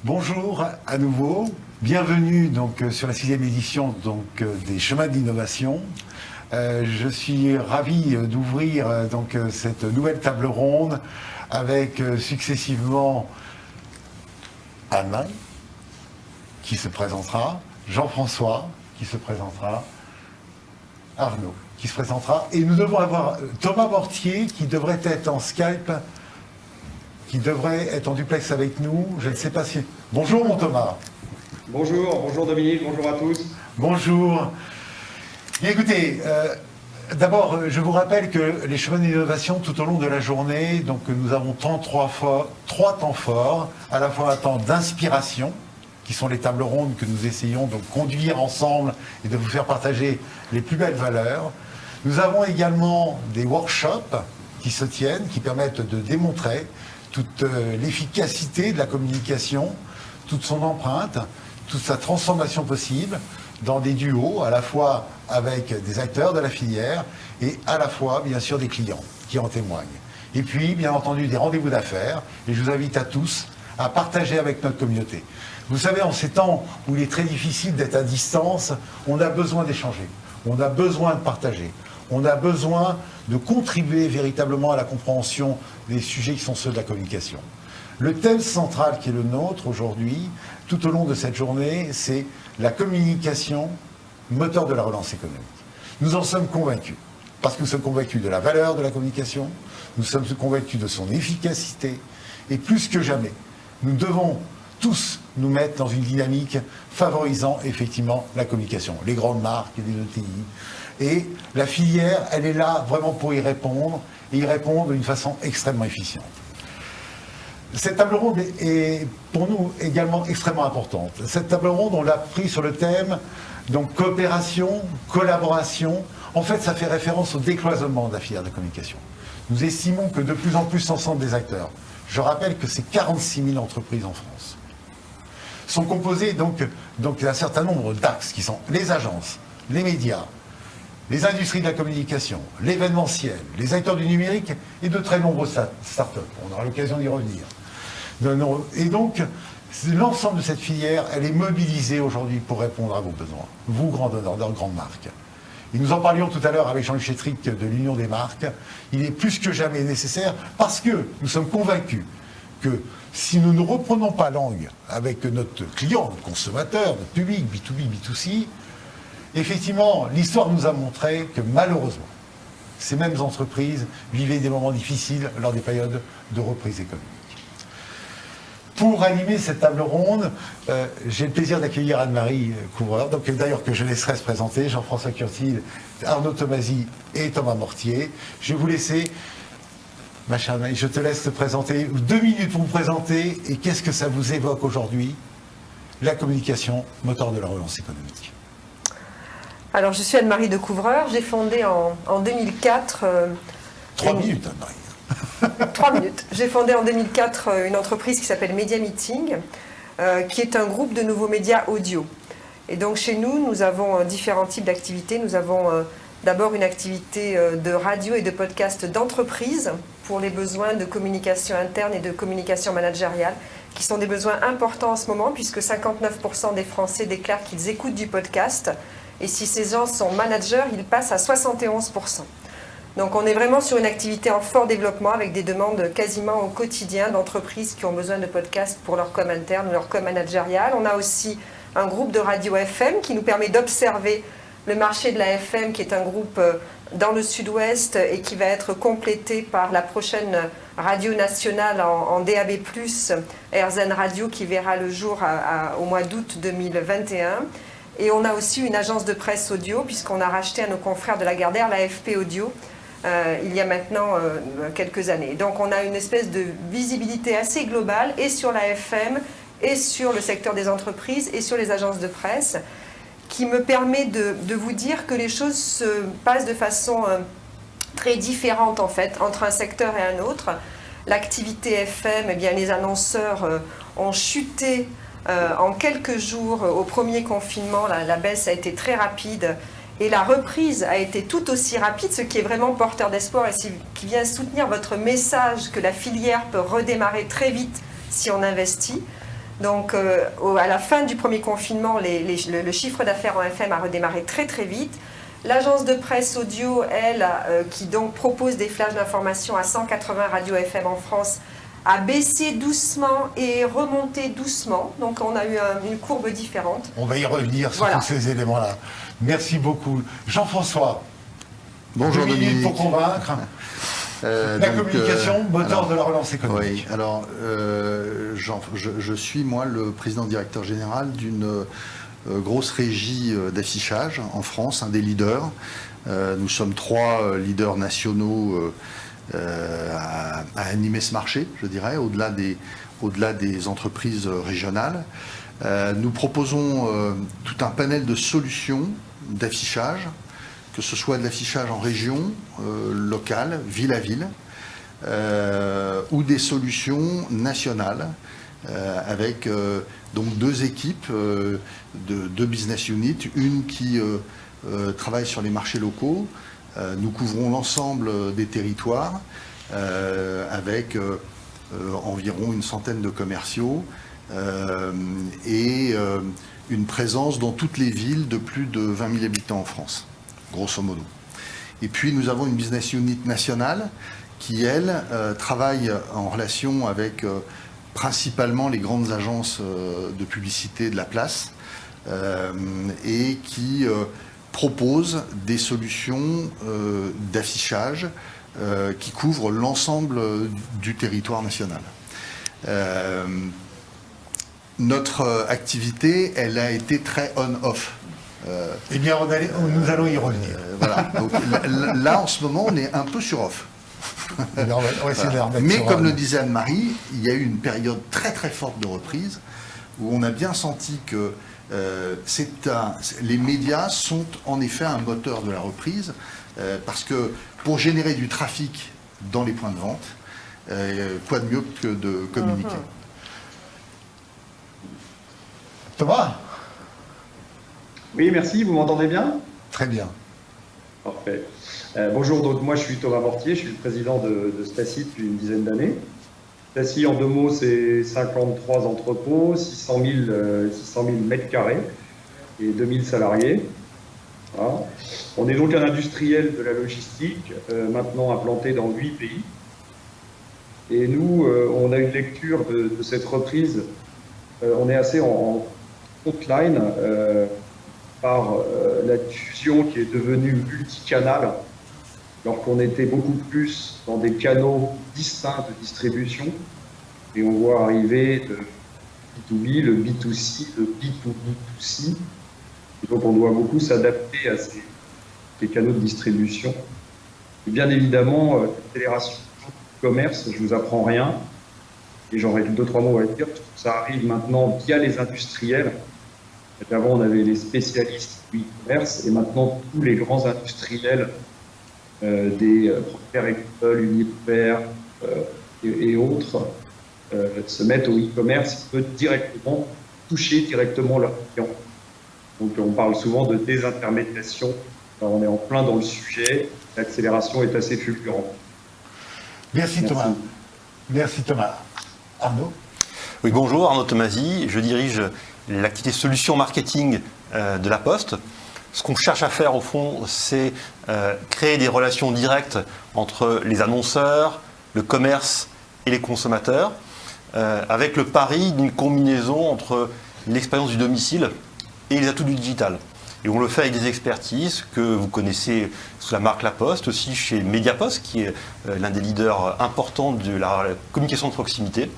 Bonjour à nouveau, bienvenue donc sur la 6e édition des Chemins d'innovation. Je suis ravi d'ouvrir cette nouvelle table ronde avec successivement Anne qui se présentera, Jean-François qui se présentera, Arnaud qui se présentera, et nous devons avoir Thomas Mortier qui devrait être en Skype, qui devrait être en duplex avec nous. Je ne sais pas si... Bonjour mon Thomas. Bonjour Dominique, bonjour à tous. Bonjour. Bien, écoutez, d'abord, je vous rappelle que les chemins d'innovation, tout au long de la journée, donc nous avons trois temps forts, à la fois un temps d'inspiration, qui sont les tables rondes que nous essayons de conduire ensemble et de vous faire partager les plus belles valeurs. Nous avons également des workshops qui se tiennent, qui permettent de démontrer toute l'efficacité de la communication, toute son empreinte, toute sa transformation possible dans des duos, à la fois avec des acteurs de la filière et à la fois, bien sûr, des clients qui en témoignent. Et puis, bien entendu, des rendez-vous d'affaires. Et je vous invite à tous à partager avec notre communauté. Vous savez, en ces temps où il est très difficile d'être à distance, on a besoin d'échanger, on a besoin de partager. On a besoin de contribuer véritablement à la compréhension des sujets qui sont ceux de la communication. Le thème central qui est le nôtre aujourd'hui, tout au long de cette journée, c'est la communication, moteur de la relance économique. Nous en sommes convaincus, parce que nous sommes convaincus de la valeur de la communication, nous sommes convaincus de son efficacité, et plus que jamais, nous devons tous nous mettre dans une dynamique favorisant effectivement la communication. Les grandes marques, les ETI. Et la filière, elle est là vraiment pour y répondre, et y répondre d'une façon extrêmement efficiente. Cette table ronde est pour nous également extrêmement importante. Cette table ronde, on l'a pris sur le thème, donc coopération, collaboration. En fait, ça fait référence au décloisonnement de la filière de communication. Nous estimons que de plus en plus l'ensemble des acteurs, je rappelle que c'est 46 000 entreprises en France, sont composées donc d'un certain nombre d'axes qui sont les agences, les médias, les industries de la communication, l'événementiel, les acteurs du numérique et de très nombreuses start-up. On aura l'occasion d'y revenir. Et donc, l'ensemble de cette filière, elle est mobilisée aujourd'hui pour répondre à vos besoins, vous, grands donneurs, grandes marques. Et nous en parlions tout à l'heure avec Jean-Luc Chétric de l'Union des marques. Il est plus que jamais nécessaire parce que nous sommes convaincus que si nous ne reprenons pas langue avec notre client, notre consommateur, notre public, B2B, B2C, effectivement, l'histoire nous a montré que malheureusement, ces mêmes entreprises vivaient des moments difficiles lors des périodes de reprise économique. Pour animer cette table ronde, j'ai le plaisir d'accueillir Anne-Marie Couvreur, donc d'ailleurs que je laisserai se présenter, Jean-François Curtil, Arnaud Tomasi et Thomas Mortier. Je vais vous laisser, ma chère Anne-Marie, je te laisse te présenter, 2 minutes pour vous présenter, et qu'est-ce que ça vous évoque aujourd'hui, la communication, moteur de la relance économique. Alors, je suis Anne-Marie de Couvreur. J'ai fondé en 2004... 3 minutes, Anne-Marie. 3 minutes. J'ai fondé en 2004 une entreprise qui s'appelle Media Meeting, qui est un groupe de nouveaux médias audio. Et donc, chez nous, nous avons différents types d'activités. Nous avons d'abord une activité de radio et de podcast d'entreprise pour les besoins de communication interne et de communication managériale, qui sont des besoins importants en ce moment, puisque 59% des Français déclarent qu'ils écoutent du podcast. Et si ces gens sont managers, ils passent à 71%. Donc on est vraiment sur une activité en fort développement avec des demandes quasiment au quotidien d'entreprises qui ont besoin de podcasts pour leur com interne ou leur com managériale. On a aussi un groupe de radio FM qui nous permet d'observer le marché de la FM, qui est un groupe dans le sud-ouest et qui va être complété par la prochaine radio nationale en DAB+, RZN Radio, qui verra le jour au mois d'août 2021. Et on a aussi une agence de presse audio, puisqu'on a racheté à nos confrères de Lagardère l'AFP Audio il y a maintenant quelques années. Donc on a une espèce de visibilité assez globale, et sur la FM, et sur le secteur des entreprises, et sur les agences de presse, qui me permet de vous dire que les choses se passent de façon très différente en fait, entre un secteur et un autre. L'activité FM, eh bien, les annonceurs ont chuté en quelques jours au premier confinement. La baisse a été très rapide et la reprise a été tout aussi rapide, ce qui est vraiment porteur d'espoir et qui vient soutenir votre message que la filière peut redémarrer très vite si on investit. Donc à la fin du premier confinement, le chiffre d'affaires en FM a redémarré très très vite. L'agence de presse audio, elle, qui donc propose des flashs d'information à 180 radios FM en France, a baissé doucement et remonté doucement. Donc on a eu une courbe différente. On va y revenir sur tous ces éléments-là. Merci beaucoup. Jean-François, bonjour 2 minutes Dominique. pour convaincre. La communication, moteur de la relance économique. Oui, alors je suis moi le président directeur général d'une grosse régie d'affichage en France, un des leaders. Nous sommes 3 leaders nationaux à animer ce marché, je dirais, au-delà des entreprises régionales. Nous proposons tout un panel de solutions d'affichage, que ce soit de l'affichage en région, locale, ville à ville, ou des solutions nationales, avec donc 2 équipes de 2 business units, une qui travaille sur les marchés locaux. Nous couvrons l'ensemble des territoires avec environ une centaine de commerciaux et une présence dans toutes les villes de plus de 20 000 habitants en France, grosso modo. Et puis nous avons une business unit nationale qui, elle, travaille en relation avec principalement les grandes agences de publicité de la place et qui propose des solutions d'affichage qui couvrent l'ensemble du territoire national. Notre activité, elle a été très on-off. Eh bien, nous allons y revenir. Voilà. Donc, là, en ce moment, on est un peu sur off. On va essayer de la remettre Mais sur comme le disait Anne-Marie, il y a eu une période très très forte de reprise où on a bien senti que les médias sont en effet un moteur de la reprise parce que pour générer du trafic dans les points de vente, quoi de mieux que de communiquer. Thomas ? Oui, merci, vous m'entendez bien? Très bien. Parfait. Bonjour, donc moi je suis Thomas Mortier, je suis le président de Staci depuis une dizaine d'années. Staci, en 2 mots, c'est 53 entrepôts, 600 000 mètres carrés et 2000 salariés. Voilà. On est donc un industriel de la logistique, maintenant implanté dans 8 pays. Et nous, on a une lecture de cette reprise, on est assez en frontline par la diffusion qui est devenue multicanale, alors qu'on était beaucoup plus dans des canaux distincts de distribution. Et on voit arriver le B2B, le B2C, le B2B2C. Et donc on doit beaucoup s'adapter à ces canaux de distribution. Et bien évidemment, l'accélération du commerce, je ne vous apprends rien, et j'aurais 2-3 mots à dire, ça arrive maintenant via les industriels. Avant, on avait les spécialistes du e-commerce, et maintenant tous les grands industriels, des Procter & Gamble, Unilever et autres, se mettent au e-commerce, ils peuvent directement toucher directement leurs clients. Donc on parle souvent de désintermédiation. Alors, on est en plein dans le sujet, l'accélération est assez fulgurante. Merci Thomas. Merci Thomas. Arnaud? Oui, bonjour, Arnaud Tomasi. Je dirige l'activité solution marketing de La Poste. Ce qu'on cherche à faire au fond, c'est créer des relations directes entre les annonceurs, le commerce et les consommateurs, avec le pari d'une combinaison entre l'expérience du domicile et les atouts du digital. Et on le fait avec des expertises que vous connaissez sous la marque La Poste, aussi chez Mediapost, qui est l'un des leaders importants de la communication de proximité,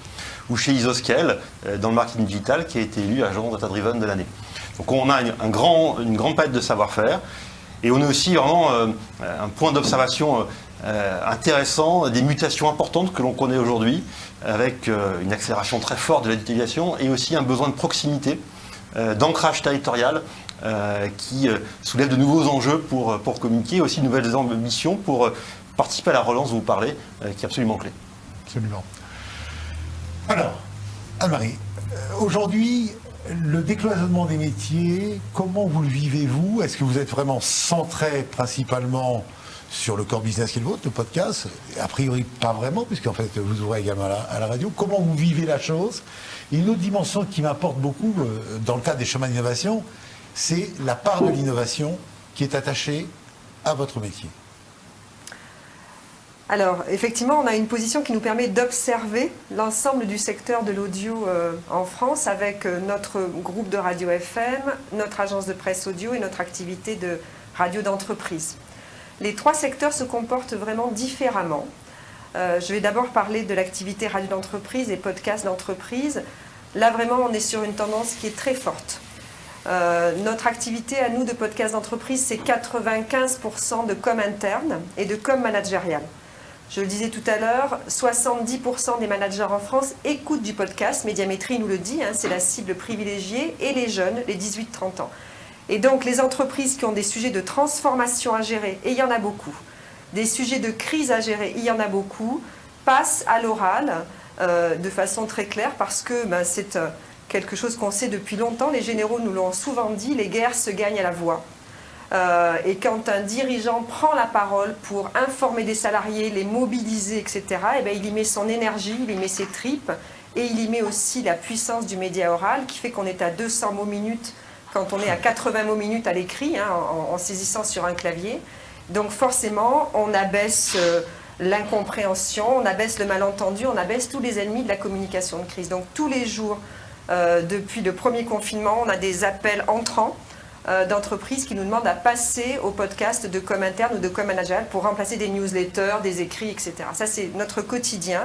ou chez Isoscale, dans le marketing digital, qui a été élu agent Data Driven de l'année. Donc on a une grande palette de savoir-faire, et on est aussi vraiment un point d'observation intéressant des mutations importantes que l'on connaît aujourd'hui, avec une accélération très forte de la digitalisation et aussi un besoin de proximité, d'ancrage territorial, qui soulève de nouveaux enjeux pour communiquer, et aussi de nouvelles ambitions pour participer à la relance dont vous parlez, qui est absolument clé. Absolument. Alors, Anne-Marie, aujourd'hui, le décloisonnement des métiers, comment vous le vivez-vous? Est-ce que vous êtes vraiment centré principalement sur le core business qui est le vôtre, le podcast. A priori, pas vraiment, puisqu'en fait, vous ouvrez également à la radio. Comment vous vivez la chose? Et une autre dimension qui m'importe beaucoup dans le cadre des chemins d'innovation, c'est la part de l'innovation qui est attachée à votre métier. Alors, effectivement, on a une position qui nous permet d'observer l'ensemble du secteur de l'audio en France avec notre groupe de radio FM, notre agence de presse audio et notre activité de radio d'entreprise. Les trois secteurs se comportent vraiment différemment. Je vais d'abord parler de l'activité radio d'entreprise et podcast d'entreprise. Là, vraiment, on est sur une tendance qui est très forte. Notre activité à nous de podcast d'entreprise, c'est 95% de com interne et de com managériale. Je le disais tout à l'heure, 70% des managers en France écoutent du podcast. Médiamétrie nous le dit, c'est la cible privilégiée, et les jeunes, les 18-30 ans. Et donc les entreprises qui ont des sujets de transformation à gérer, et il y en a beaucoup, des sujets de crise à gérer, il y en a beaucoup, passent à l'oral de façon très claire parce que c'est quelque chose qu'on sait depuis longtemps. Les généraux nous l'ont souvent dit, les guerres se gagnent à la voix. Et quand un dirigeant prend la parole pour informer des salariés, les mobiliser, etc., il y met son énergie, il y met ses tripes, et il y met aussi la puissance du média oral qui fait qu'on est à 200 mots minutes quand on est à 80 mots minutes à l'écrit, en saisissant sur un clavier. Donc forcément, on abaisse l'incompréhension, on abaisse le malentendu, on abaisse tous les ennemis de la communication de crise. Donc tous les jours, depuis le premier confinement, on a des appels entrants d'entreprises qui nous demandent à passer au podcast de com interne ou de com managériale pour remplacer des newsletters, des écrits, etc. Ça, c'est notre quotidien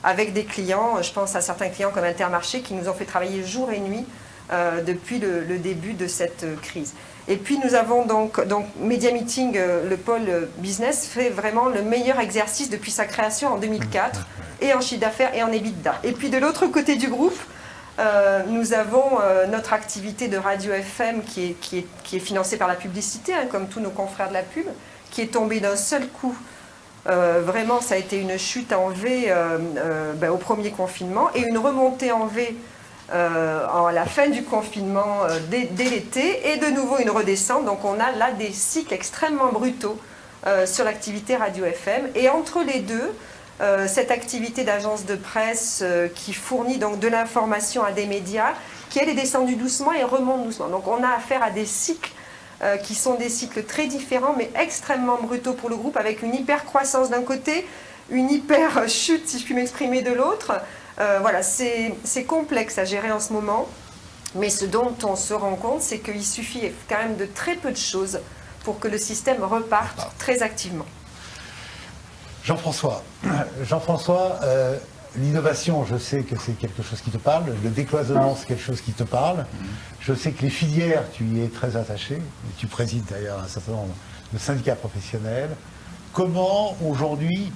avec des clients. Je pense à certains clients comme Intermarché qui nous ont fait travailler jour et nuit depuis le début de cette crise. Et puis nous avons donc Médiameeting, le pôle business, fait vraiment le meilleur exercice depuis sa création en 2004, et en chiffre d'affaires et en EBITDA. Et puis de l'autre côté du groupe, nous avons notre activité de radio FM qui est financée par la publicité, comme tous nos confrères de la pub, qui est tombée d'un seul coup. Vraiment, ça a été une chute en V au premier confinement et une remontée en V à la fin du confinement dès l'été, et de nouveau une redescente. Donc on a là des cycles extrêmement brutaux sur l'activité radio FM. Et entre les deux, cette activité d'agence de presse qui fournit donc de l'information à des médias, qui elle est descendue doucement et remonte doucement. Donc on a affaire à des cycles qui sont des cycles très différents mais extrêmement brutaux pour le groupe, avec une hyper croissance d'un côté, une hyper chute, si je puis m'exprimer, de l'autre. Voilà, c'est complexe à gérer en ce moment, mais ce dont on se rend compte, c'est qu'il suffit quand même de très peu de choses pour que le système reparte très activement. Jean-François, l'innovation, je sais que c'est quelque chose qui te parle. Le décloisonnement, c'est quelque chose qui te parle. Je sais que les filières, tu y es très attaché. Et tu présides d'ailleurs un certain nombre de syndicats professionnels. Comment aujourd'hui,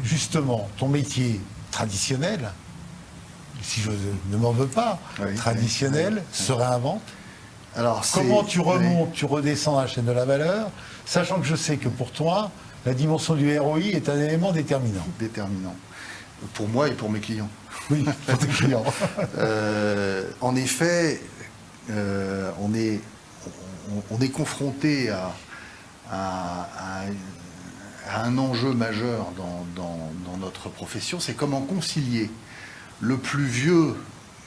justement, ton métier traditionnel, si je ne m'en veux pas, traditionnel, se réinvente? Alors, comment tu remontes, tu redescends la chaîne de la valeur, sachant que je sais que pour toi, la dimension du ROI est un élément déterminant. Déterminant. Pour moi et pour mes clients. Oui, pour tes clients. En effet, on est confronté à un enjeu majeur dans notre profession, c'est comment concilier le plus vieux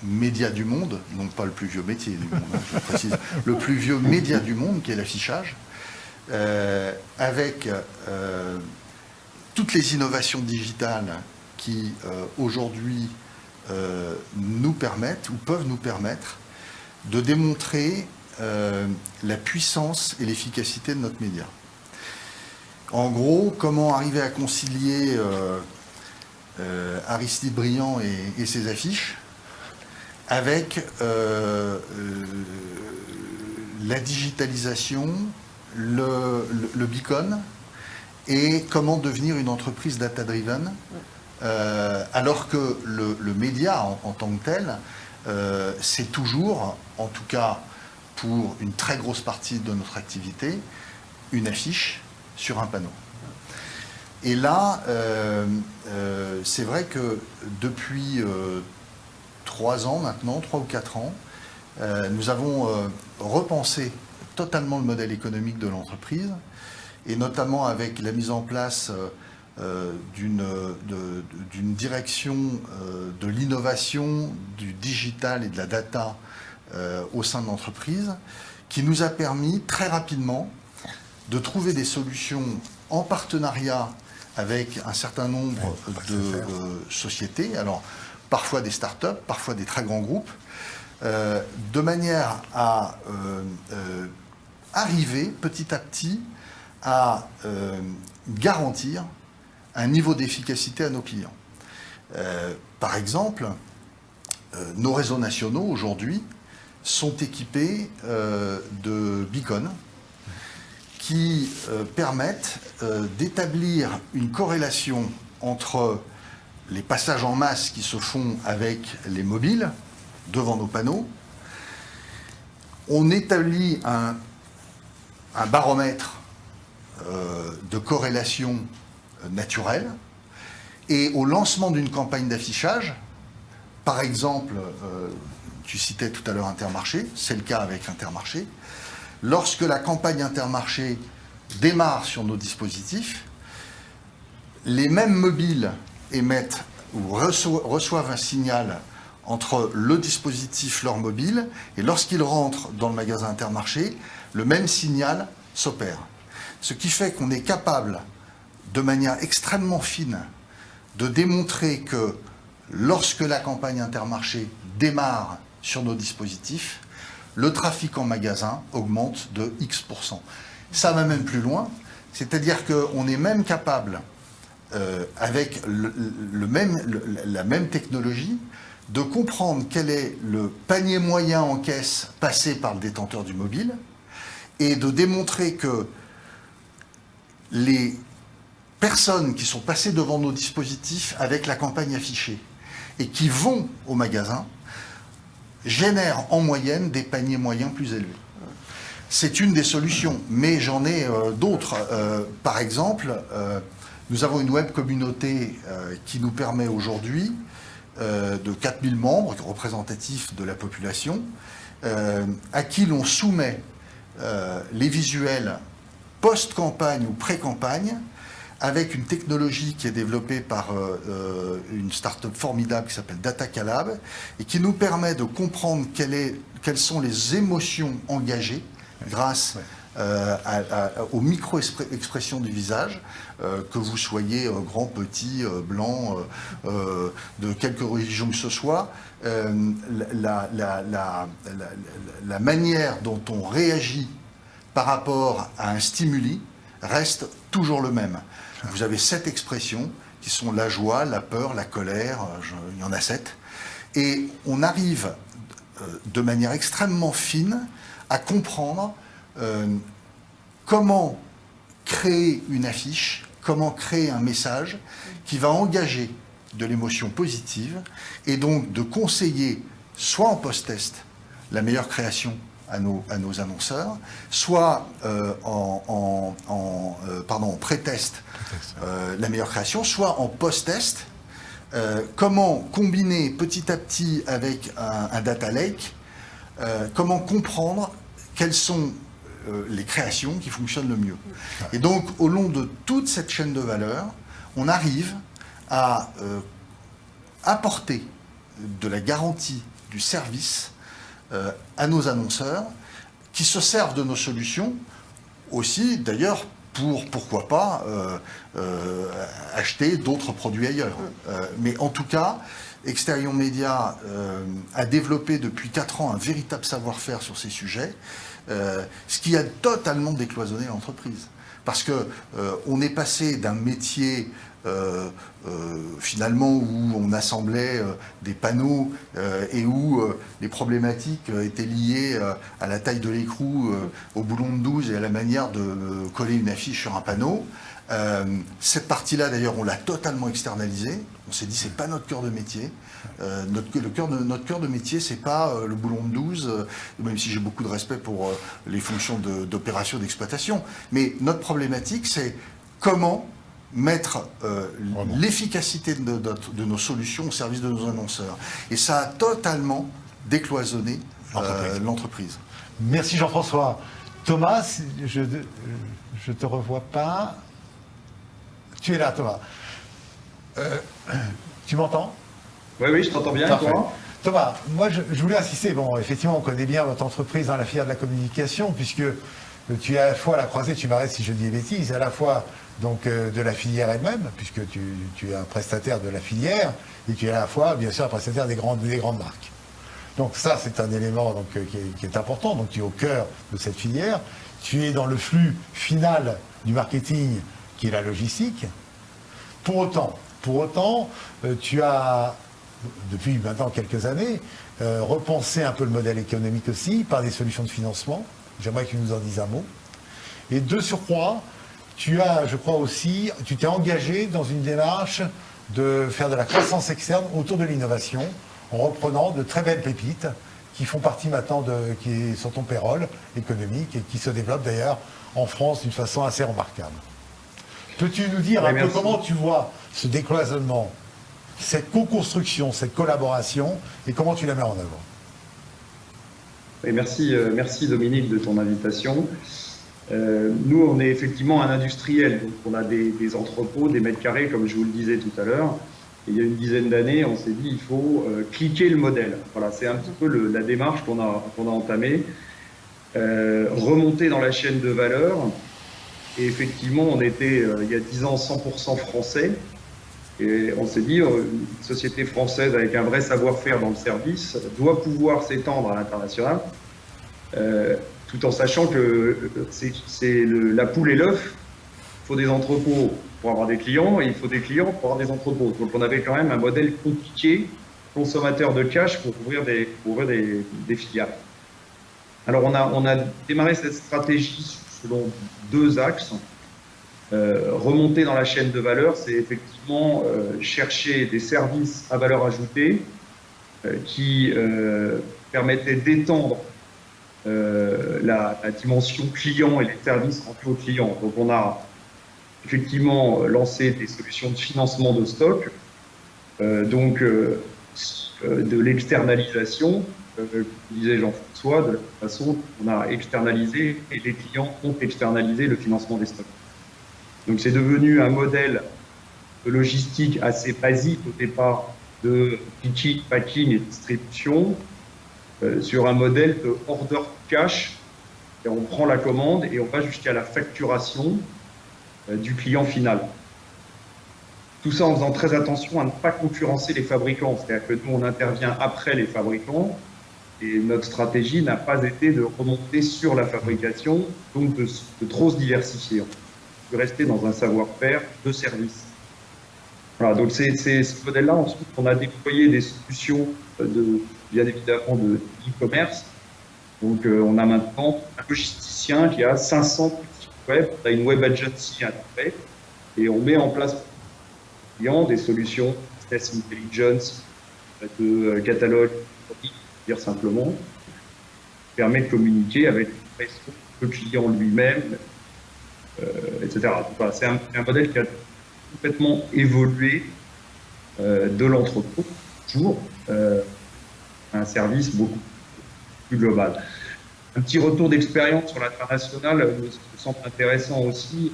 média du monde, donc pas le plus vieux métier du monde, je précise, le plus vieux média du monde, qui est l'affichage, avec toutes les innovations digitales qui aujourd'hui nous permettent ou peuvent nous permettre de démontrer la puissance et l'efficacité de notre média. En gros, comment arriver à concilier Aristide Briand et ses affiches avec la digitalisation, le beacon, et comment devenir une entreprise data-driven, alors que le média en tant que tel, c'est toujours, en tout cas pour une très grosse partie de notre activité, une affiche sur un panneau. Et là, c'est vrai que depuis 3 ans maintenant, 3 ou 4 ans, nous avons repensé totalement le modèle économique de l'entreprise, et notamment avec la mise en place d'une direction de l'innovation, du digital et de la data au sein de l'entreprise, qui nous a permis très rapidement de trouver des solutions en partenariat avec un certain nombre de sociétés, alors parfois des startups, parfois des très grands groupes, de manière à arriver petit à petit à garantir un niveau d'efficacité à nos clients. Par exemple, nos réseaux nationaux aujourd'hui sont équipés de beacons qui permettent d'établir une corrélation entre les passages en masse qui se font avec les mobiles devant nos panneaux. On établit un baromètre de corrélation naturelle, et au lancement d'une campagne d'affichage, par exemple, tu citais tout à l'heure Intermarché, c'est le cas avec Intermarché, lorsque la campagne Intermarché démarre sur nos dispositifs, les mêmes mobiles émettent ou reçoivent un signal entre le dispositif leur mobile, et lorsqu'ils rentrent dans le magasin Intermarché, le même signal s'opère. Ce qui fait qu'on est capable, de manière extrêmement fine, de démontrer que lorsque la campagne Intermarché démarre sur nos dispositifs, le trafic en magasin augmente de X%. Ça va même plus loin, c'est-à-dire qu'on est même capable, avec la même technologie, de comprendre quel est le panier moyen en caisse passé par le détenteur du mobile, et de démontrer que les personnes qui sont passées devant nos dispositifs avec la campagne affichée et qui vont au magasin génèrent en moyenne des paniers moyens plus élevés. C'est une des solutions, mais j'en ai d'autres. Par exemple, nous avons une web communauté qui nous permet aujourd'hui de 4000 membres représentatifs de la population, à qui l'on soumet les visuels post-campagne ou pré-campagne, avec une technologie qui est développée par une start-up formidable qui s'appelle Datacalab, et qui nous permet de comprendre quelles sont les émotions engagées grâce aux micro-expressions du visage, que vous soyez grand, petit, blanc, de quelque religion que ce soit. La manière dont on réagit par rapport à un stimuli reste toujours le même. Vous avez 7 expressions qui sont la joie, la peur, la colère, il y en a 7. Et on arrive de manière extrêmement fine à comprendre comment créer une affiche, comment créer un message qui va engager de l'émotion positive, et donc de conseiller soit en post-test la meilleure création à nos annonceurs, soit en pré-test la meilleure création, soit en post-test comment combiner petit à petit avec un data lake, comment comprendre quelles sont les créations qui fonctionnent le mieux. Et donc, au long de toute cette chaîne de valeur, on arrive à apporter de la garantie du service à nos annonceurs, qui se servent de nos solutions aussi, d'ailleurs, pourquoi pas, acheter d'autres produits ailleurs. Mais en tout cas, Exterion Média a développé depuis 4 ans un véritable savoir-faire sur ces sujets, ce qui a totalement décloisonné l'entreprise. Parce qu'on est passé d'un métier finalement où on assemblait des panneaux et où les problématiques étaient liées à la taille de l'écrou, au boulon de 12 et à la manière de coller une affiche sur un panneau. Cette partie-là, d'ailleurs, on l'a totalement externalisée. On s'est dit, c'est pas notre cœur de métier. Notre cœur de métier, c'est pas le boulon de 12, même si j'ai beaucoup de respect pour les fonctions d'opération d'exploitation. Mais notre problématique, c'est comment mettre l'efficacité de nos solutions au service de nos annonceurs. Et ça a totalement décloisonné l'entreprise. Merci Jean-François. Thomas, Je te revois pas. Tu es là, Thomas. Tu m'entends? Oui, oui, je t'entends bien. Parfait. Toi Thomas, moi je voulais insister, bon effectivement on connaît bien votre entreprise dans la filière de la communication puisque tu es à la fois à la croisée, tu m'arrêtes si je dis des bêtises, à la fois donc de la filière elle-même, puisque tu es un prestataire de la filière, et tu es à la fois bien sûr un prestataire des grandes marques. Donc ça c'est un élément donc, qui est important, donc tu es au cœur de cette filière, tu es dans le flux final du marketing qui est la logistique. Pour autant, tu as depuis maintenant quelques années, repenser un peu le modèle économique aussi par des solutions de financement. J'aimerais que tu nous en dises un mot. Et de surcroît, tu t'es engagé dans une démarche de faire de la croissance externe autour de l'innovation, en reprenant de très belles pépites qui font partie maintenant qui est sur ton payroll économique et qui se développent d'ailleurs en France d'une façon assez remarquable. Peux-tu nous dire un peu comment tu vois ce décloisonnement, cette co-construction, cette collaboration, et comment tu la mets en œuvre? Et merci Dominique de ton invitation. Nous, on est effectivement un industriel, donc on a des entrepôts, des mètres carrés, comme je vous le disais tout à l'heure. Et il y a une dizaine d'années, on s'est dit il faut cliquer le modèle. Voilà, c'est un petit peu la démarche qu'on a entamée. Remonter dans la chaîne de valeur. Et effectivement, on était il y a 10 ans 100% français. Et on s'est dit, une société française avec un vrai savoir-faire dans le service doit pouvoir s'étendre à l'international, tout en sachant que c'est la poule et l'œuf. Il faut des entrepôts pour avoir des clients et il faut des clients pour avoir des entrepôts. Donc on avait quand même un modèle compliqué, consommateur de cash pour ouvrir des filiales. Alors on a démarré cette stratégie selon 2 axes. Remonter dans la chaîne de valeur, c'est effectivement chercher des services à valeur ajoutée qui permettaient d'étendre la dimension client et les services rendus aux clients. Donc on a effectivement lancé des solutions de financement de stock, de l'externalisation, comme disait Jean-François, de la façon on a externalisé et les clients ont externalisé le financement des stocks. Donc c'est devenu un modèle de logistique assez basique au départ de picking, packing et distribution sur un modèle de order cash. Et on prend la commande et on va jusqu'à la facturation du client final. Tout ça en faisant très attention à ne pas concurrencer les fabricants. C'est-à-dire que nous, on intervient après les fabricants et notre stratégie n'a pas été de remonter sur la fabrication, donc de trop se diversifier. De rester dans un savoir-faire de service. Voilà, donc c'est ce modèle-là. Ensuite, on a déployé des solutions bien évidemment de e-commerce. Donc, on a maintenant un logisticien qui a 500 sites web, on a une web agency à fait, et on met en place pour les clients des solutions business intelligence, de catalogue, pour dire simplement, qui permet de communiquer avec le client lui-même, etc. Voilà, c'est un modèle qui a complètement évolué de l'entrepôt, toujours un service beaucoup plus global. Un petit retour d'expérience sur l'international me semble intéressant aussi,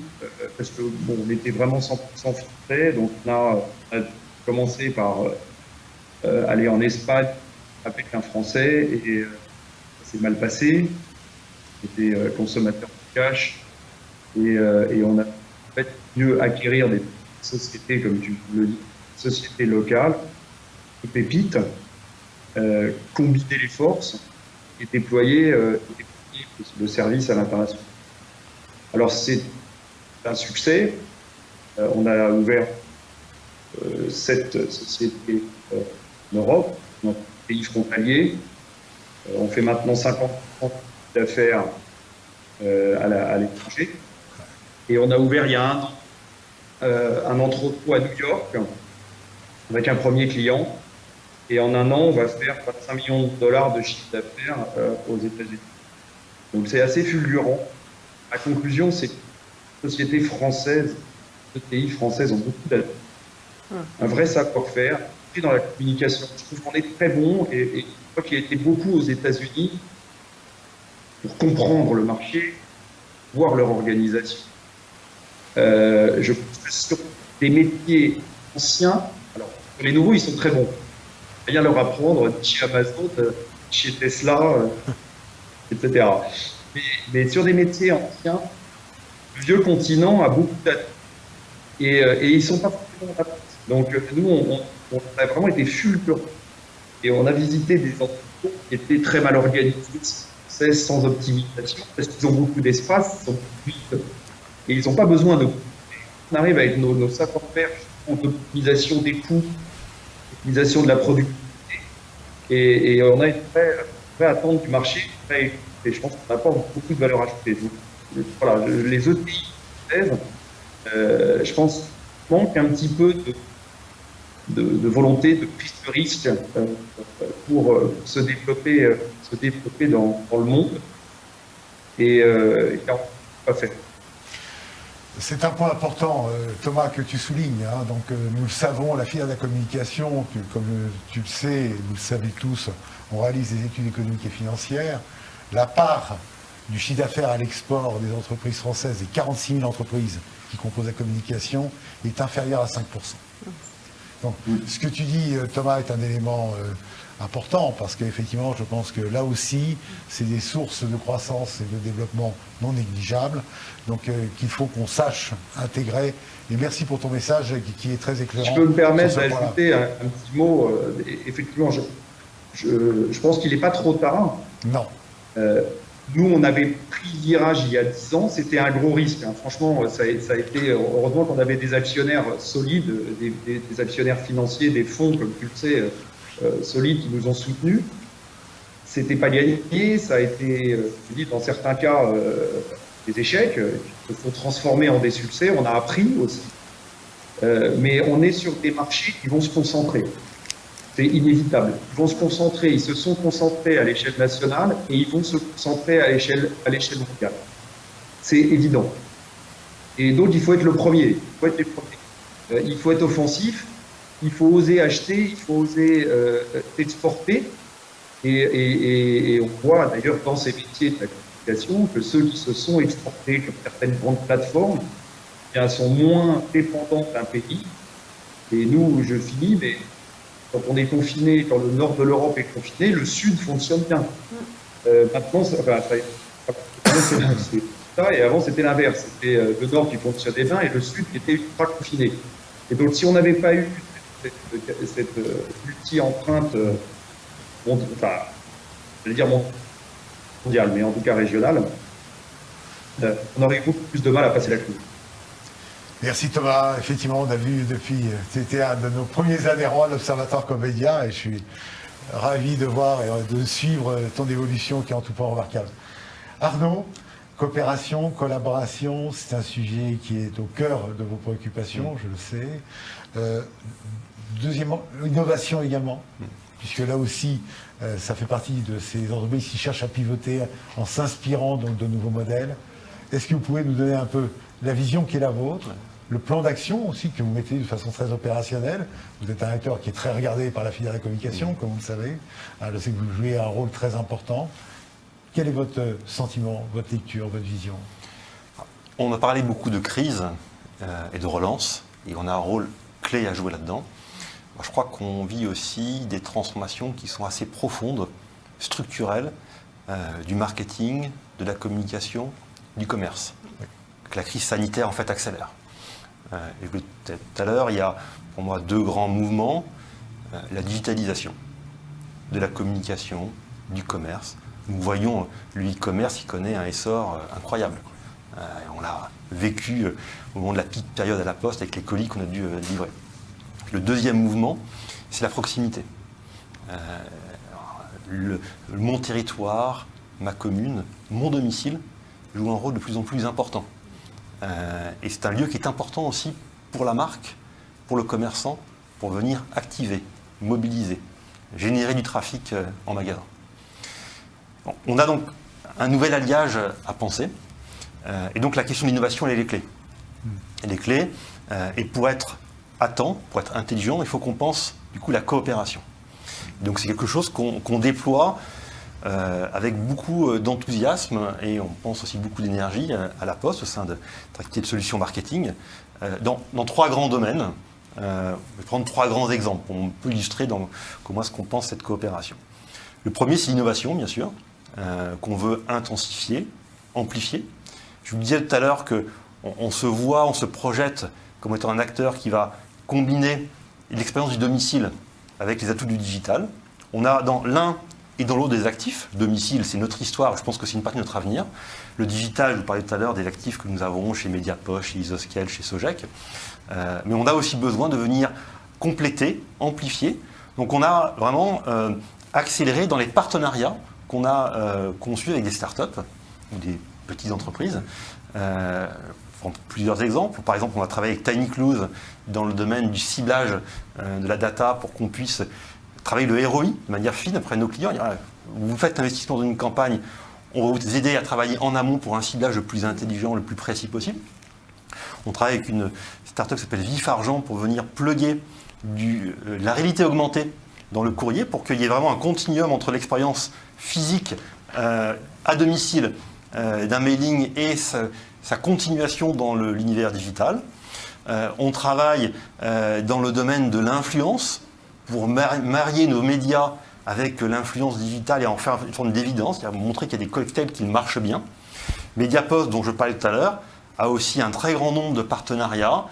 parce que bon, on était vraiment 100% français, donc on a commencé par aller en Espagne avec un Français, et ça s'est mal passé. J'étais consommateur de cash. Et on a en fait mieux acquérir des sociétés, comme tu le dis, sociétés locales, de pépites, combiner les forces et déployer le service à l'international. Alors c'est un succès. On a ouvert 7 sociétés en Europe, dans les pays frontaliers. On fait maintenant 50% d'affaires à l'étranger. Et on a ouvert il y a 1 an un entrepôt à New York avec un premier client. Et en 1 an, on va faire 5 millions de dollars de chiffre d'affaires aux États-Unis. Donc c'est assez fulgurant. La conclusion, c'est que les sociétés françaises, les pays françaises ont beaucoup d'atouts. Un vrai savoir-faire, dans la communication. Je trouve qu'on est très bon, et je crois qu'il y a été beaucoup aux États-Unis pour comprendre le marché, voir leur organisation, Je pense que sur des métiers anciens, alors les nouveaux, ils sont très bons. Rien leur apprendre chez Amazon, chez Tesla, etc. Mais sur des métiers anciens, le vieux continent a beaucoup d'atouts. Et ils ne sont pas forcément en avance. Donc nous, on a vraiment été fulgurants. Et on a visité des entrepôts qui étaient très mal organisés, sans optimisation, parce qu'ils ont beaucoup d'espace, ils sont vite, et ils n'ont pas besoin de... On arrive avec nos savoir-faire en optimisation des coûts, optimisation de la productivité, et on a été prêt à attendre du marché, et je pense qu'on apporte beaucoup de valeur ajoutée. Donc, voilà, les ETI, je pense, manque un petit peu de volonté, de prise de risque pour se développer dans le monde. Et on pas fait. C'est un point important, Thomas, que tu soulignes. Hein. Donc, nous le savons, la filière de la communication, comme tu le sais, vous le savez tous, on réalise des études économiques et financières. La part du chiffre d'affaires à l'export des entreprises françaises, des 46 000 entreprises qui composent la communication, est inférieure à 5%. Donc, ce que tu dis, Thomas, est un élément important parce qu'effectivement, je pense que là aussi, c'est des sources de croissance et de développement non négligeables, donc qu'il faut qu'on sache intégrer. Et merci pour ton message qui est très éclairant. Je peux me permettre d'ajouter un petit mot. Effectivement, je pense qu'il n'est pas trop tard. Non. Nous, on avait pris le virage il y a 10 ans, c'était un gros risque. Hein. Franchement, ça a été, heureusement qu'on avait des actionnaires solides, des actionnaires financiers, des fonds, comme tu le sais, solides qui nous ont soutenus. C'était pas gagné, ça a été, je dis, dans certains cas, des échecs, il faut transformer en des succès, on a appris aussi. Mais on est sur des marchés qui vont se concentrer. C'est inévitable. Ils vont se concentrer, ils se sont concentrés à l'échelle nationale et ils vont se concentrer à l'échelle mondiale. C'est évident. Et donc, il faut être le premier. Il faut être les premiers. Il faut être offensif, il faut oser acheter, il faut oser exporter. Et on voit d'ailleurs dans ces métiers de la communication que ceux qui se sont exportés, comme certaines grandes plateformes, eh bien, sont moins dépendants d'un pays. Et nous, je finis, mais quand on est confiné, quand le nord de l'Europe est confiné, le sud fonctionne bien. Maintenant, c'est ça, et avant c'était l'inverse. C'était le nord qui fonctionnait bien et le sud qui était ultra confiné. Et donc, si on n'avait pas eu cette multi-empreinte, enfin, je vais dire mondiale, mais en tout cas régionale, on aurait eu beaucoup plus de mal à passer la crise. Merci Thomas. Effectivement, on a vu depuis, c'était un de nos premiers adhérents à l'Observatoire Comédia et je suis ravi de voir et de suivre ton évolution qui est en tout point remarquable. Arnaud, coopération, collaboration, c'est un sujet qui est au cœur de vos préoccupations, je le sais. Deuxièmement, l'innovation également, puisque là aussi, ça fait partie de ces entreprises qui cherchent à pivoter en s'inspirant donc de nouveaux modèles. Est-ce que vous pouvez nous donner un peu la vision qui est la vôtre, le plan d'action aussi que vous mettez de façon très opérationnelle? Vous êtes un acteur qui est très regardé par la filière de la communication, comme vous le savez. Je sais que vous jouez un rôle très important. Quel est votre sentiment, votre lecture, votre vision? On a parlé beaucoup de crise et de relance, et on a un rôle clé à jouer là-dedans. Je crois qu'on vit aussi des transformations qui sont assez profondes, structurelles, du marketing, de la communication, du commerce. Que la crise sanitaire en fait accélère. Et je le disais tout à l'heure, il y a pour moi deux grands mouvements. La digitalisation de la communication, du commerce. Nous voyons le e-commerce qui connaît un essor incroyable. On l'a vécu au moment de la petite période à la Poste avec les colis qu'on a dû livrer. Le deuxième mouvement, c'est la proximité. Mon territoire, ma commune, mon domicile joue un rôle de plus en plus important. Et c'est un lieu qui est important aussi pour la marque, pour le commerçant, pour venir activer, mobiliser, générer du trafic en magasin. Bon, on a donc un nouvel alliage à penser. Et donc la question de l'innovation, elle est les clés. Elle est clé. Et pour être à temps, pour être intelligent, il faut qu'on pense du coup la coopération. Donc c'est quelque chose qu'on déploie avec beaucoup d'enthousiasme et on pense aussi beaucoup d'énergie à la Poste au sein de l'activité de solutions marketing dans 3 grands domaines. Je vais prendre 3 grands exemples. On peut illustrer comment est-ce qu'on pense cette coopération. Le premier, c'est l'innovation, bien sûr, qu'on veut intensifier, amplifier. Je vous disais tout à l'heure qu'on se voit, on se projette comme étant un acteur qui va combiner l'expérience du domicile avec les atouts du digital. On a dans l'un et dans l'autre des actifs. Domicile, c'est notre histoire, je pense que c'est une partie de notre avenir. Le digital, je vous parlais tout à l'heure des actifs que nous avons chez Mediapost, chez Isoscale, chez Sogec. Mais on a aussi besoin de venir compléter, amplifier. Donc on a vraiment accéléré dans les partenariats qu'on a conçus avec des startups ou des petites entreprises. Prendre plusieurs exemples. Par exemple, on a travaillé avec Tiny Clues dans le domaine du ciblage de la data pour qu'on puisse travailler le ROI de manière fine auprès de nos clients. Vous faites investissement dans une campagne, on va vous aider à travailler en amont pour un ciblage le plus intelligent, le plus précis possible. On travaille avec une startup qui s'appelle Vif Argent pour venir plugger la réalité augmentée dans le courrier pour qu'il y ait vraiment un continuum entre l'expérience physique à domicile d'un mailing et sa continuation dans l'univers digital. On travaille dans le domaine de l'influence pour marier nos médias avec l'influence digitale et en faire une forme d'évidence, c'est-à-dire montrer qu'il y a des cocktails qui marchent bien. Mediapost, dont je parlais tout à l'heure, a aussi un très grand nombre de partenariats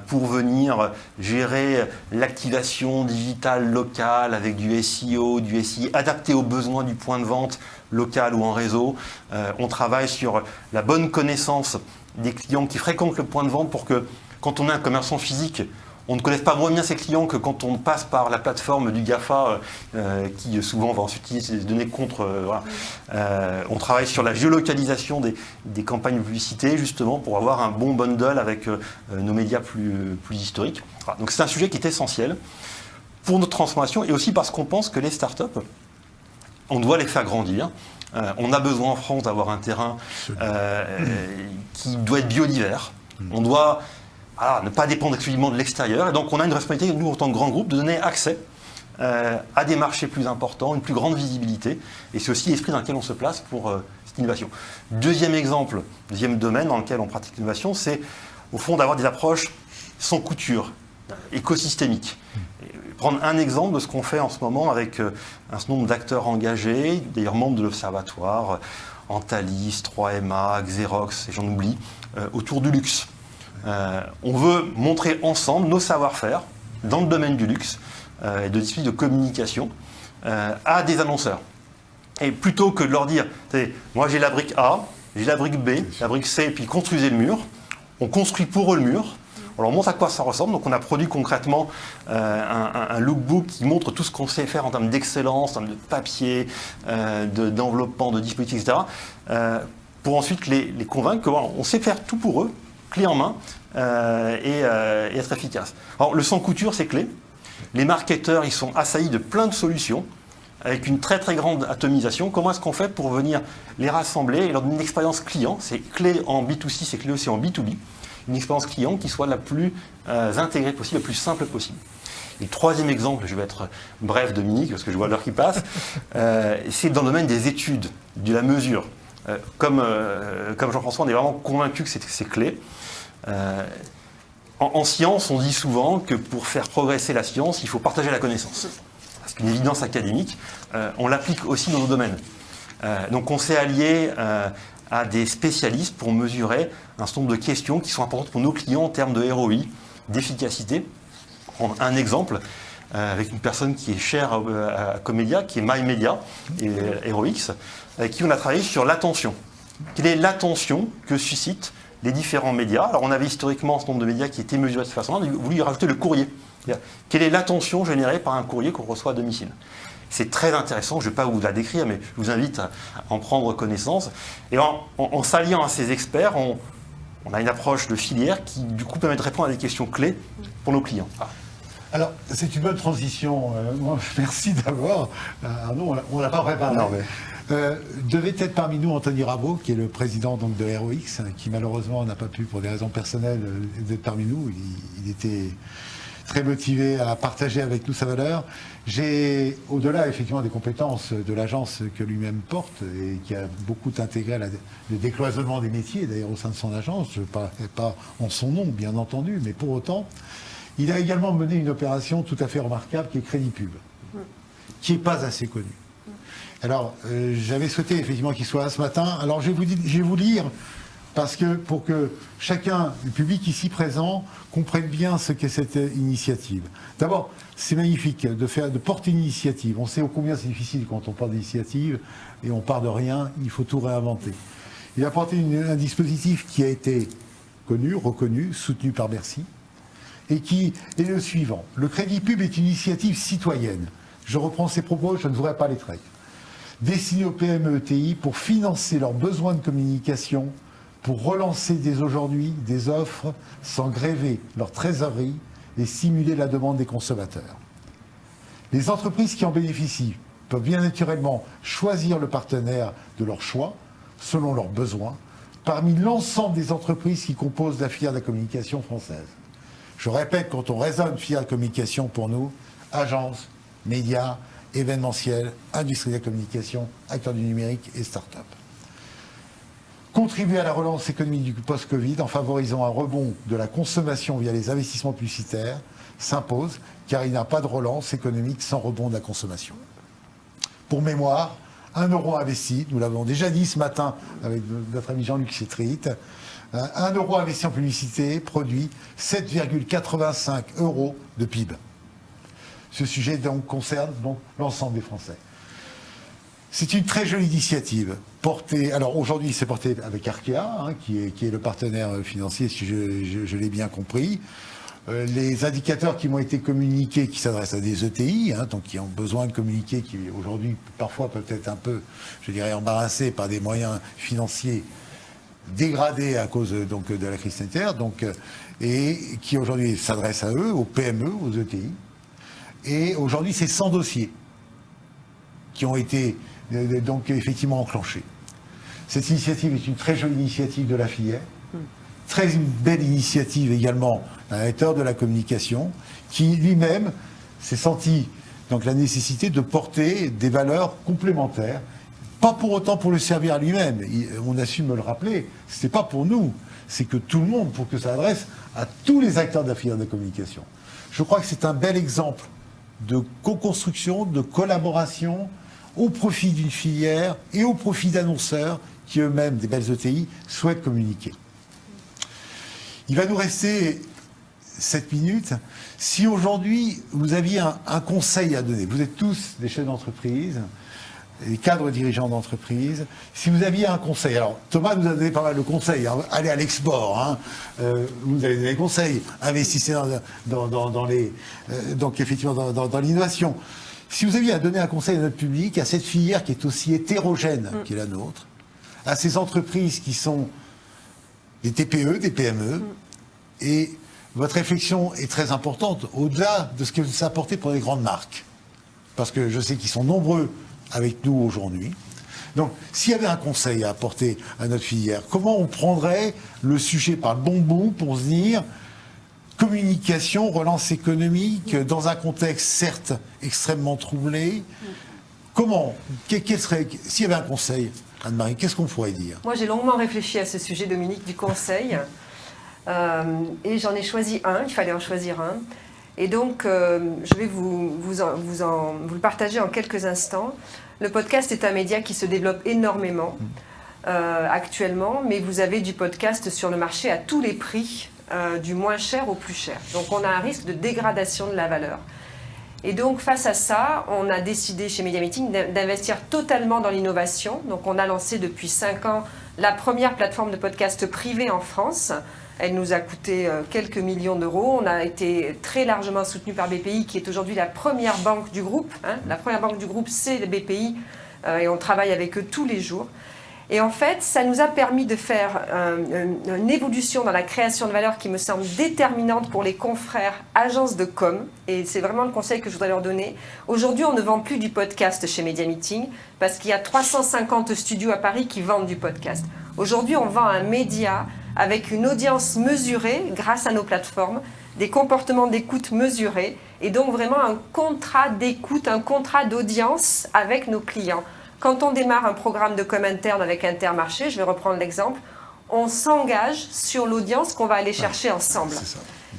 pour venir gérer l'activation digitale locale avec du SEO, du SI adapté aux besoins du point de vente local ou en réseau. On travaille sur la bonne connaissance des clients qui fréquentent le point de vente pour que quand on est un commerçant physique, on ne connaisse pas moins bien ses clients que quand on passe par la plateforme du GAFA qui souvent va ensuite utiliser ces données contre... on travaille sur la géolocalisation des campagnes de publicité justement pour avoir un bon bundle avec nos médias plus historiques. Voilà. Donc c'est un sujet qui est essentiel pour notre transformation et aussi parce qu'on pense que les startups, on doit les faire grandir. On a besoin en France d'avoir un terrain qui doit être biodivers. On doit... ne pas dépendre exclusivement de l'extérieur. Et donc, on a une responsabilité, nous, en tant que grand groupe, de donner accès à des marchés plus importants, une plus grande visibilité. Et c'est aussi l'esprit dans lequel on se place pour cette innovation. Deuxième exemple, deuxième domaine dans lequel on pratique l'innovation, c'est au fond d'avoir des approches sans couture, écosystémiques. Prendre un exemple de ce qu'on fait en ce moment avec un certain nombre d'acteurs engagés, d'ailleurs membres de l'Observatoire, Antalis, 3MA, Xerox, et j'en oublie, autour du luxe. On veut montrer ensemble nos savoir-faire dans le domaine du luxe et de dispositifs de communication à des annonceurs. Et plutôt que de leur dire, moi j'ai la brique A, j'ai la brique B, la brique C, et puis construisez le mur, on construit pour eux le mur, on leur montre à quoi ça ressemble. Donc on a produit concrètement un lookbook qui montre tout ce qu'on sait faire en termes d'excellence, en termes de papier, d'enveloppement, de dispositifs, etc. Pour ensuite les convaincre qu'on sait faire tout pour eux, clé en main et être efficace. Alors, le sans couture, c'est clé. Les marketeurs, ils sont assaillis de plein de solutions avec une très très grande atomisation. Comment est-ce qu'on fait pour venir les rassembler et leur donner une expérience client? C'est clé en B2C, c'est clé aussi en B2B. Une expérience client qui soit la plus intégrée possible, la plus simple possible. Et le troisième exemple, je vais être bref Dominique, parce que je vois l'heure qui passe, c'est dans le domaine des études, de la mesure. Comme Jean-François, on est vraiment convaincu que c'est clé. En science, on dit souvent que pour faire progresser la science, il faut partager la connaissance. C'est une évidence académique. On l'applique aussi dans nos domaines. Donc on s'est allié à des spécialistes pour mesurer un certain nombre de questions qui sont importantes pour nos clients en termes de ROI, d'efficacité. Prendre un exemple avec une personne qui est chère à Comedia, qui est MyMedia et HeroX, avec qui on a travaillé sur l'attention. Quelle est l'attention que suscitent les différents médias? Alors on avait historiquement ce nombre de médias qui étaient mesurés de cette façon-là, on a voulu y rajouter le courrier. Quelle est l'attention générée par un courrier qu'on reçoit à domicile? C'est très intéressant, je ne vais pas vous la décrire, mais je vous invite à en prendre connaissance. Et en s'alliant à ces experts, on a une approche de filière qui du coup permet de répondre à des questions clés pour nos clients. Alors, c'est une bonne transition. Merci d'abord. Arnaud, on ne l'a pas préparé. Non, mais... devait être parmi nous Anthony Rabot, qui est le président donc, de HeroX, qui malheureusement n'a pas pu, pour des raisons personnelles, d'être parmi nous. Il était très motivé à partager avec nous sa valeur. J'ai, au-delà effectivement des compétences de l'agence que lui-même porte et qui a beaucoup intégré le décloisonnement des métiers, d'ailleurs au sein de son agence, je ne parle pas en son nom bien entendu, mais pour autant, il a également mené une opération tout à fait remarquable qui est Crédit Pub, qui n'est pas assez connue. Alors, j'avais souhaité effectivement qu'il soit là ce matin. Alors, je vais vous lire, parce que pour que chacun du public ici présent comprenne bien ce qu'est cette initiative. D'abord, c'est magnifique de porter une initiative. On sait combien c'est difficile quand on porte d'initiative et on part de rien, il faut tout réinventer. Il a porté un dispositif qui a été connu, reconnu, soutenu par Bercy, et qui est le suivant. Le Crédit Pub est une initiative citoyenne. Je reprends ses propos, je ne voudrais pas les traiter. Destinée aux PME ETI pour financer leurs besoins de communication, pour relancer dès aujourd'hui des offres sans gréver leur trésorerie et stimuler la demande des consommateurs. Les entreprises qui en bénéficient peuvent bien naturellement choisir le partenaire de leur choix, selon leurs besoins, parmi l'ensemble des entreprises qui composent la filière de la communication française. Je répète, quand on raisonne filière de communication pour nous, agences, médias, événementiels, industrie de la communication, acteurs du numérique et start-up. Contribuer à la relance économique du post-Covid en favorisant un rebond de la consommation via les investissements publicitaires s'impose, car il n'y a pas de relance économique sans rebond de la consommation. Pour mémoire, 1 euro investi, nous l'avons déjà dit ce matin avec notre ami Jean-Luc Chétrit, 1 euro investi en publicité produit 7,85 euros de PIB. Ce sujet donc concerne l'ensemble des Français. C'est une très jolie initiative. Alors aujourd'hui, c'est porté avec Arkea, qui est le partenaire financier, si je l'ai bien compris. Les indicateurs qui m'ont été communiqués, qui s'adressent à des ETI, donc qui ont besoin de communiquer, qui aujourd'hui parfois peuvent être un peu, je dirais, embarrassés par des moyens financiers dégradés à cause de la crise sanitaire, et qui aujourd'hui s'adressent à eux, aux PME, aux ETI. Et aujourd'hui, c'est 100 dossiers qui ont été effectivement enclenchés. Cette initiative est une très jolie initiative de la filière, très belle initiative également d'un acteur de la communication qui lui-même s'est senti la nécessité de porter des valeurs complémentaires, pas pour autant pour le servir à lui-même. On a su me le rappeler, ce n'est pas pour nous, c'est que tout le monde, pour que ça adresse à tous les acteurs de la filière de la communication. Je crois que c'est un bel exemple de co-construction, de collaboration au profit d'une filière et au profit d'annonceurs qui eux-mêmes, des belles ETI, souhaitent communiquer. Il va nous rester 7 minutes. Si aujourd'hui vous aviez un conseil à donner, vous êtes tous des chefs d'entreprise, des cadres dirigeants d'entreprise, si vous aviez un conseil, alors Thomas nous a donné pas mal de conseils, allez à l'export, vous avez donné des conseils, investissez dans l'innovation. Si vous aviez à donner un conseil à notre public, à cette filière qui est aussi hétérogène qu'est la nôtre, à ces entreprises qui sont des TPE, des PME, et votre réflexion est très importante, au-delà de ce que ça apporte pour les grandes marques, parce que je sais qu'ils sont nombreux avec nous aujourd'hui. Donc, s'il y avait un conseil à apporter à notre filière, comment on prendrait le sujet par le bon bout pour se dire communication, relance économique, dans un contexte certes extrêmement troublé, comment, s'il y avait un conseil, Anne-Marie, qu'est-ce qu'on pourrait dire? Moi, j'ai longuement réfléchi à ce sujet, Dominique, du conseil, et j'en ai choisi un, il fallait en choisir un. Et donc, je vais vous le partager en quelques instants. Le podcast est un média qui se développe énormément actuellement, mais vous avez du podcast sur le marché à tous les prix, du moins cher au plus cher. Donc, on a un risque de dégradation de la valeur. Et donc, face à ça, on a décidé chez Media Meeting d'investir totalement dans l'innovation. Donc, on a lancé depuis 5 ans la première plateforme de podcast privée en France. Elle nous a coûté quelques millions d'euros. On a été très largement soutenu par BPI, qui est aujourd'hui la première banque du groupe. La première banque du groupe, c'est le BPI, et on travaille avec eux tous les jours. Et en fait, ça nous a permis de faire une évolution dans la création de valeur qui me semble déterminante pour les confrères agences de com. Et c'est vraiment le conseil que je voudrais leur donner. Aujourd'hui, on ne vend plus du podcast chez Media Meeting parce qu'il y a 350 studios à Paris qui vendent du podcast. Aujourd'hui, on vend un média avec une audience mesurée grâce à nos plateformes, des comportements d'écoute mesurés et donc vraiment un contrat d'écoute, un contrat d'audience avec nos clients. Quand on démarre un programme de com interne avec Intermarché, je vais reprendre l'exemple, on s'engage sur l'audience qu'on va aller chercher ensemble.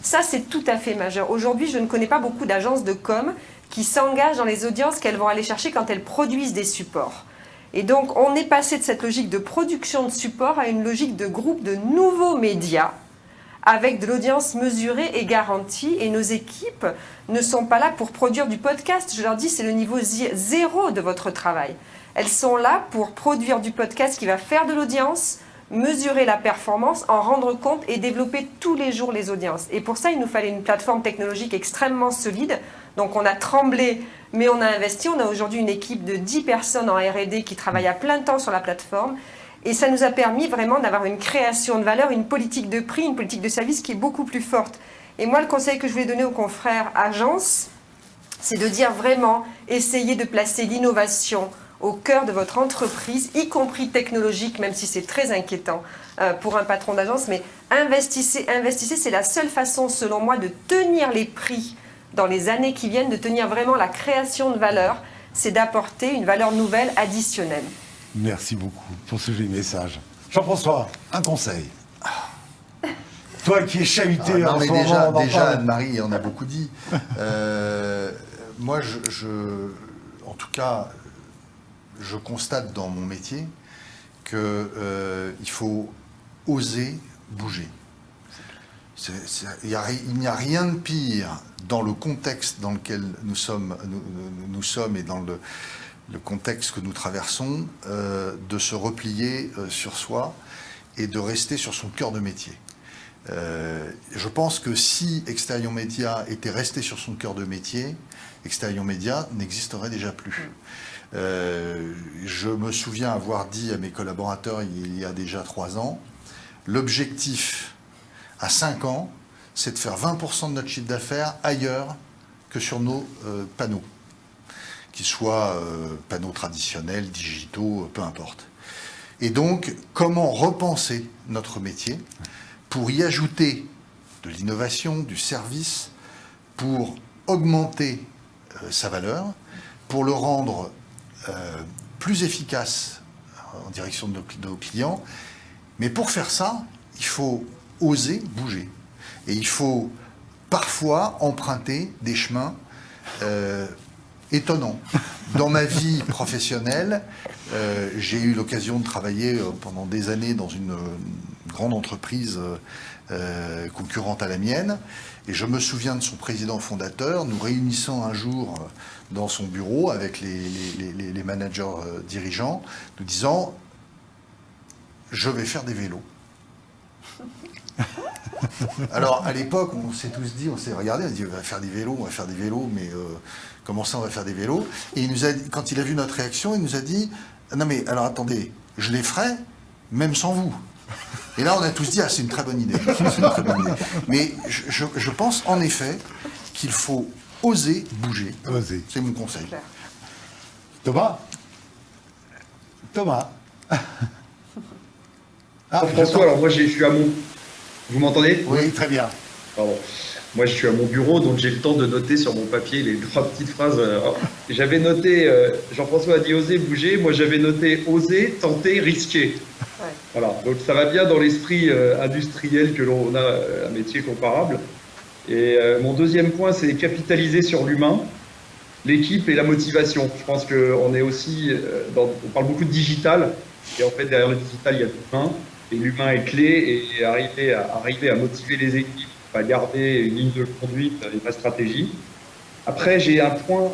Ça, c'est tout à fait majeur. Aujourd'hui, je ne connais pas beaucoup d'agences de com qui s'engagent dans les audiences qu'elles vont aller chercher quand elles produisent des supports. Et donc, on est passé de cette logique de production de support à une logique de groupe de nouveaux médias avec de l'audience mesurée et garantie. Et nos équipes ne sont pas là pour produire du podcast. Je leur dis, c'est le niveau zéro de votre travail. Elles sont là pour produire du podcast qui va faire de l'audience, mesurer la performance, en rendre compte et développer tous les jours les audiences. Et pour ça, il nous fallait une plateforme technologique extrêmement solide. Donc on a tremblé, mais on a investi. On a aujourd'hui une équipe de 10 personnes en R&D qui travaillent à plein temps sur la plateforme. Et ça nous a permis vraiment d'avoir une création de valeur, une politique de prix, une politique de service qui est beaucoup plus forte. Et moi, le conseil que je voulais donner aux confrères agences, c'est de dire vraiment, essayez de placer l'innovation au cœur de votre entreprise, y compris technologique, même si c'est très inquiétant pour un patron d'agence. Mais investissez, c'est la seule façon, selon moi, de tenir les prix dans les années qui viennent, de tenir vraiment la création de valeur, c'est d'apporter une valeur nouvelle additionnelle. Merci beaucoup pour ce joli message. Jean-François, un conseil. Toi qui es chahuté en ce moment, déjà Anne-Marie en a beaucoup dit. Moi, en tout cas, je constate dans mon métier qu'il faut oser bouger. Il n'y a rien de pire dans le contexte dans lequel nous sommes et dans le contexte que nous traversons, de se replier sur soi et de rester sur son cœur de métier. Je pense que si Exterion Média était resté sur son cœur de métier, Exterion Média n'existerait déjà plus. Je me souviens avoir dit à mes collaborateurs il y a déjà 3 ans, l'objectif à 5 ans, c'est de faire 20% de notre chiffre d'affaires ailleurs que sur nos panneaux, qu'ils soient panneaux traditionnels, digitaux, peu importe. Et donc, comment repenser notre métier pour y ajouter de l'innovation, du service, pour augmenter sa valeur, pour le rendre plus efficace en direction de nos clients. Mais pour faire ça, il faut oser bouger. Et il faut parfois emprunter des chemins étonnants. Dans ma vie professionnelle, j'ai eu l'occasion de travailler pendant des années dans une grande entreprise concurrente à la mienne. Et je me souviens de son président fondateur, nous réunissant un jour dans son bureau avec les managers dirigeants, nous disant « Je vais faire des vélos ». Alors, à l'époque, on s'est tous dit, on s'est regardé, on s'est dit, on va faire des vélos, mais comment ça, on va faire des vélos? Et il nous a, quand il a vu notre réaction, il nous a dit, non mais, alors attendez, je les ferai, même sans vous. Et là, on a tous dit, ah, c'est une très bonne idée. Mais je pense, en effet, qu'il faut oser bouger. Oser. C'est mon conseil. Thomas. François, alors moi, je suis à mon... Vous m'entendez? Oui, très bien. Pardon. Moi, je suis à mon bureau, donc j'ai le temps de noter sur mon papier les 3 petites phrases. J'avais noté, Jean-François a dit oser bouger, moi j'avais noté oser, tenter, risquer. Ouais. Voilà, donc ça va bien dans l'esprit industriel que l'on a, un métier comparable. Et mon deuxième point, c'est capitaliser sur l'humain, l'équipe et la motivation. Je pense qu'on est aussi, on parle beaucoup de digital, et en fait derrière le digital, il y a l'humain. Et l'humain est clé, et arriver à motiver les équipes, à garder une ligne de conduite, une vraie stratégie. Après, j'ai un point,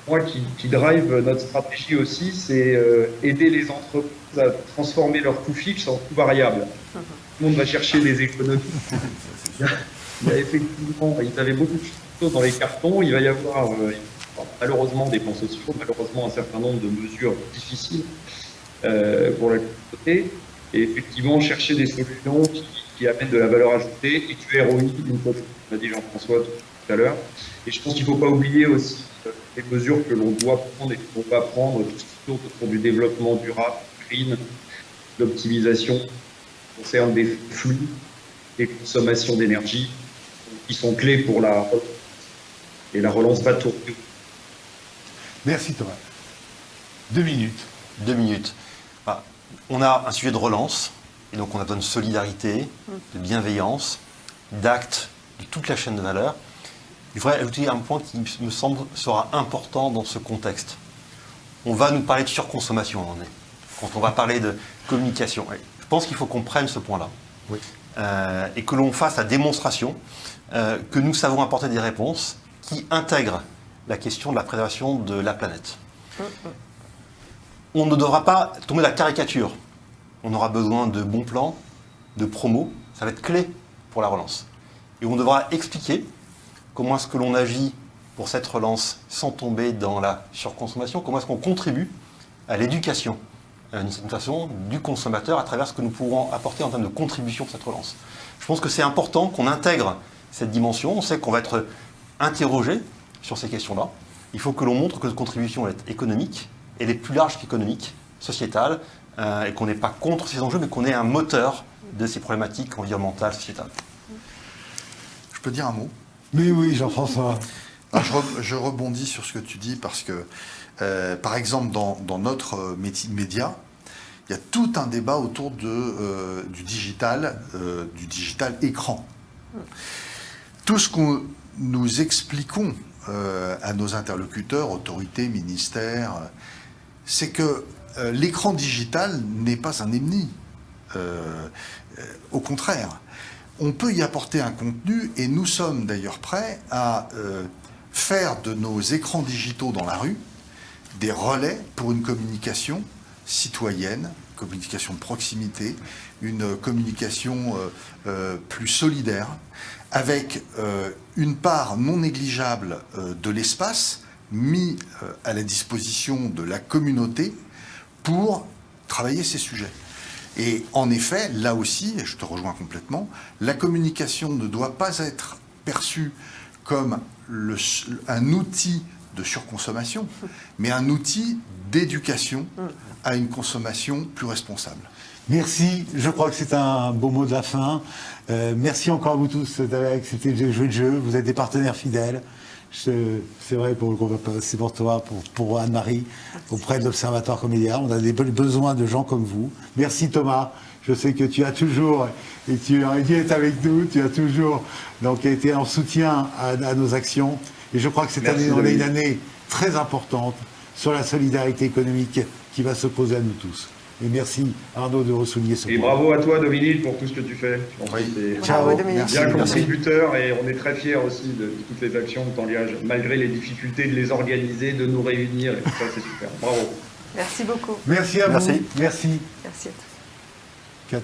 moi, qui drive notre stratégie aussi, c'est aider les entreprises à transformer leurs coûts fixes en coûts variables. Tout le monde va chercher des économies. Il y a effectivement, ils avaient beaucoup de choses dans les cartons, il va y avoir malheureusement des plans sociaux, malheureusement un certain nombre de mesures difficiles pour la communauté. Et effectivement, chercher des solutions qui amènent de la valeur ajoutée et du ROI, d'une fois, comme l'a dit Jean-François tout à l'heure. Et je pense qu'il ne faut pas oublier aussi les mesures que l'on doit prendre et que l'on va prendre, tout ce qui tourne autour du développement durable, green, l'optimisation, qui concerne des flux, des consommations d'énergie, qui sont clés pour la relance. Et la relance va tourner. Merci Thomas. 2 minutes. 2 minutes. Ah, on a un sujet de relance, et donc on a besoin de solidarité, de bienveillance, d'actes de toute la chaîne de valeur. Je voudrais ajouter un point qui me semble sera important dans ce contexte. On va nous parler de surconsommation quand on va parler de communication. Et je pense qu'il faut qu'on prenne ce point-là. Oui. Et que l'on fasse la démonstration que nous savons apporter des réponses qui intègrent la question de la préservation de la planète. On ne devra pas tomber dans la caricature. On aura besoin de bons plans, de promos. Ça va être clé pour la relance. Et on devra expliquer comment est-ce que l'on agit pour cette relance sans tomber dans la surconsommation, comment est-ce qu'on contribue à l'éducation, d'une certaine façon, du consommateur à travers ce que nous pourrons apporter en termes de contribution pour cette relance. Je pense que c'est important qu'on intègre cette dimension. On sait qu'on va être interrogé sur ces questions-là. Il faut que l'on montre que notre contribution est économique, elle est plus large qu'économique, sociétale, et qu'on n'est pas contre ces enjeux, mais qu'on est un moteur de ces problématiques environnementales, sociétales. Je peux dire un mot? Mais oui, Jean-François. Je rebondis sur ce que tu dis parce que, par exemple, dans notre média, il y a tout un débat autour du digital écran. Tout ce que nous expliquons à nos interlocuteurs, autorités, ministères, c'est que l'écran digital n'est pas un ennemi. Au contraire, on peut y apporter un contenu et nous sommes d'ailleurs prêts à faire de nos écrans digitaux dans la rue des relais pour une communication citoyenne, communication de proximité, une communication plus solidaire, avec une part non négligeable de l'espace mis à la disposition de la communauté pour travailler ces sujets. Et en effet, là aussi, et je te rejoins complètement, la communication ne doit pas être perçue comme un outil de surconsommation, mais un outil d'éducation à une consommation plus responsable. Merci, je crois que c'est un beau mot de la fin. Merci encore à vous tous d'avoir accepté de jouer le jeu. Vous êtes des partenaires fidèles. C'est vrai c'est pour toi, pour Anne-Marie, auprès de l'Observatoire Comédia. On a besoin de gens comme vous. Merci Thomas. Je sais que tu as toujours, et tu aurais dû être avec nous, tu as toujours donc, été en soutien à nos actions. Et je crois que cette année, on est une année très importante sur la solidarité économique qui va s'opposer à nous tous. Et merci Arnaud de ressouligner ce point. Et bravo à toi Dominique pour tout ce que tu fais. Bravo Dominique. Bien contributeur et on est très fiers aussi de toutes les actions que tu engages, malgré les difficultés de les organiser, de nous réunir et tout ça, c'est super. Bravo. Merci beaucoup. Merci à vous. Merci. Merci. Merci à tous. 4.